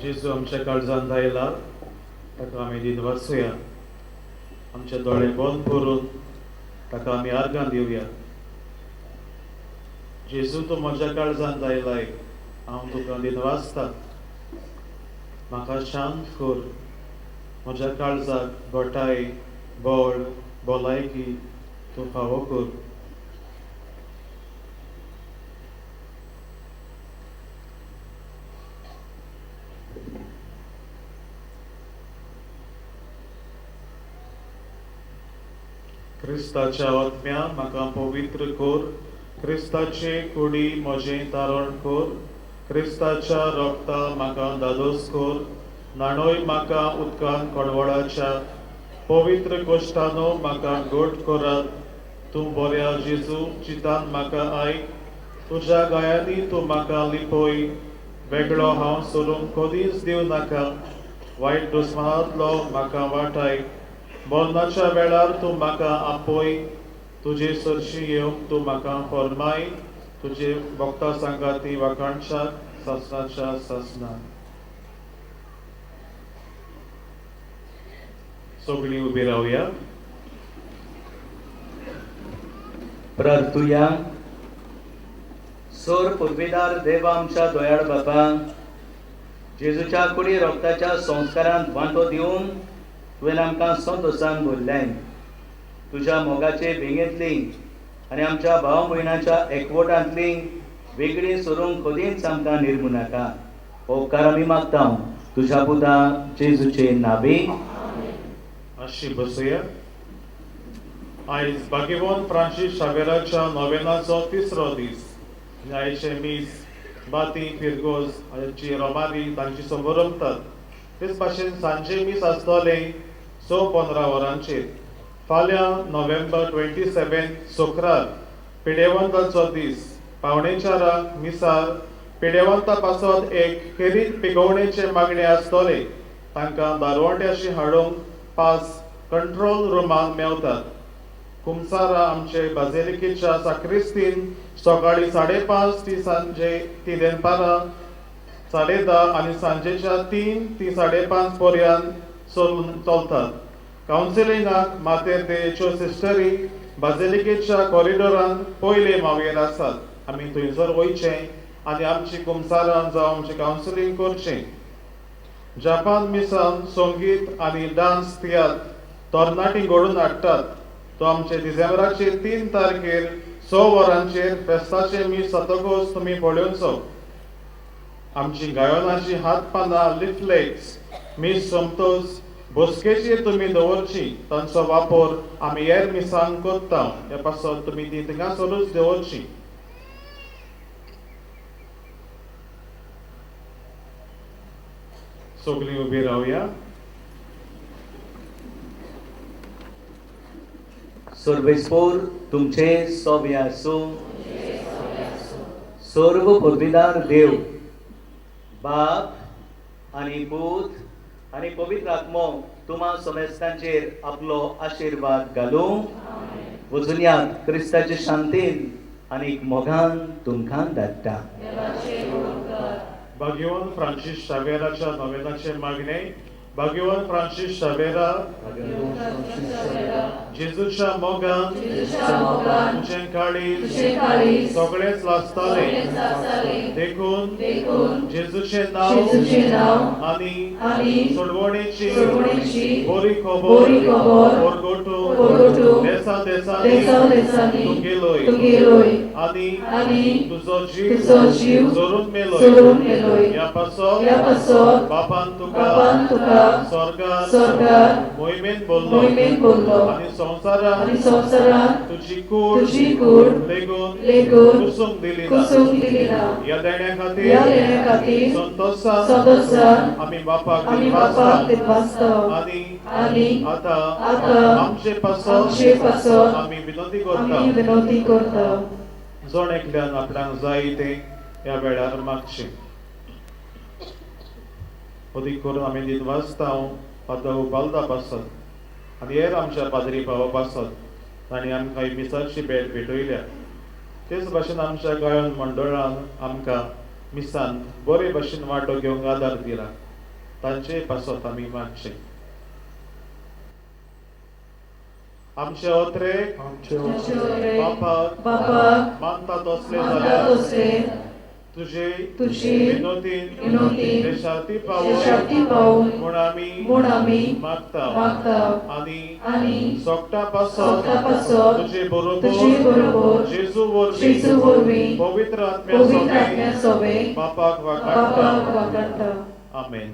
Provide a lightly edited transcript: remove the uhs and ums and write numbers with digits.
जेजू आमच्या काळजान दायला ताका आमी दिन वाचूया. आमचे दोळे बंद करून ताका आमी आर्गां दिवया. जेजू तूं म्हज्या काळजान दायलाय, हांव तुका दिन वाचता. म्हाका शांत कर, म्हज्या काळजाक घोटाय, बळ, भलायकी तूं फावो कर. क्रिस्ताच्या आत्म्या म्हाका पवित्र कर, क्रिस्ताचे कुडी म्हजें तारण कर, क्रिस्ताच्या रक्ता म्हाका धादोस कर, नाणोय म्हाका उदकान कडवळाच्या, पवित्र कोश्टानो म्हाका घट करात. तूं बऱ्या जेजू चितान म्हाका आयक, तुज्या गायांनी तूं म्हाका लिपय. वेगळो हांव सोडूंक कधीच दिव नाका, वायट दुस्मानांतलो म्हाका वाटाय. मरणाच्या वेळार तूं म्हाका आपय, तुजे सरशी येवंक तूं म्हाका फर्माय. तुजे भक्ता सांगाती वाखाणच्या सासणाच्या सासणान. सगळीं उबी रावया. प्रार्थुया. सोर पदवीदार देवा आमच्या दोयाळ बापा, जेजूच्या कुडी रक्ताच्या संस्कारांत वांटो दिवन तुवें आमकां संतोशान भरल्याय. तुज्या मोगाचे भिंगेंतली आनी आमच्या भाव भयणाच्या एकवटांतली वेगळी सोडूंक कधीच आमकां निर्मू नाका. उपकार आमी मागता तुज्या पुता जेजूचे नांवे. अशी बसुया. आयज भाग्यवान फ्रांसीस शावेराच्या नोवेनाचो 3रो दीस. आयचे मीस बाती फिरगोज हांची रोमारी तांची समोर रमतात. तेच भाशेन सांजे मीस आसतले 15 वरांचेर. फाल्यां नोव्हेंबर 27 शुक्रार पिडेवंताचो दीस. पावणे 4 मिसार पिडेवंता पासत एक खेरीत पिगोवणेचे मागणे आसतले. तांकां दारवट्याशी हाडूंक पास कंट्रोल रुमान मेवतात. कुमसारा आमचे बाझिलिकेच्या साक्रिस्तीन सकाळी 5:30 ती सांजे 3:15, 10:30 आनी सांजेच्या 3 ती 5:30 पर्यंत चलतात. कावन्सिलिंगाक मातेर देयेच्यो सिस्टरी बाझिलिकेच्या कॉरिडोरान पयले मावेर आसात. आमी थंयसर वयचें आनी आमची कुमसारां जावं आमचें कावन्सिलींग करचें. जपान मिसान संगीत आनी डान्स तियात्र तरणाटीं घडोवन हाडटात. तो आमचे डिसेंबराचे 3 तारखेर 6 वरांचेर फेस्ताचे मी सतकोस तुम्ही पळोवचो आमची गायोनाची हातपानां लिफलेट्स मी सोमतोस बसकेचेर तुम्ही दवरची तांचो वापर आमी हेर मिसांग कोत्ता हे पासत तुम्ही ती थिंगासरूच दवरची सगळीं उबी रावया सर्वेस्पोर तुमचे सोबे आसूं सर्व पदवीदार देव बाप आनी पूत आनी पवित्र आत्मो तुम्हा समेस्तांचेर आपलो आशीर्वाद घालूं वचून क्रिस्ताचे शांतीन आनी मोगान तुमकां धाडटा भाग्यवान फ्रांसीस शावेराच्या नोवेनाचे मागणे भाग्यवान फ्रांसीस शावेरा जेजूच्या मोगान तुझे काळीज सगळेच लासताले देखून जेजूचे नाव आनी सोडवणेची बरी खबर ओरगोटून देसा देसांनी तुगेलोय आनी तुजो जीव जोरून मेलोय या पासत बापान तुका स्वर्गात मोहिमेन बोललो आणि संसारात तुझी कूड लेगून कुसुम दिली ना या देण्या खातीर संतोषान आमी बापाक दिवसता आणि आता आमचे पासत आमी विनंती करता जण एकल्यान आपणाक जाय ते ह्या वेळार मागचे अदीक करून आमी दीत वाचता पादा उबालदा पासत आनी हेर आमच्या पाद्री भावा पासत तांणी आमकां मिसाची भेट भेटयल्या तेच भाशेन आमच्या गोंयान मंडळान आमकां मिसान बरे भाशेन वांटो घेवंक आदार दिला तांचे पासत आमी मागचे आमचे ओत्रेक बापाक मानता तसले जाल्यार तुझी विनोतीन देशार्थी पावून म्हूण आमी मागता आनी सोगटा पासत तुजे बरोबर जेजू वरवीं पवित्र आत्म्या सोबे बापाक वाकाडटा आमेन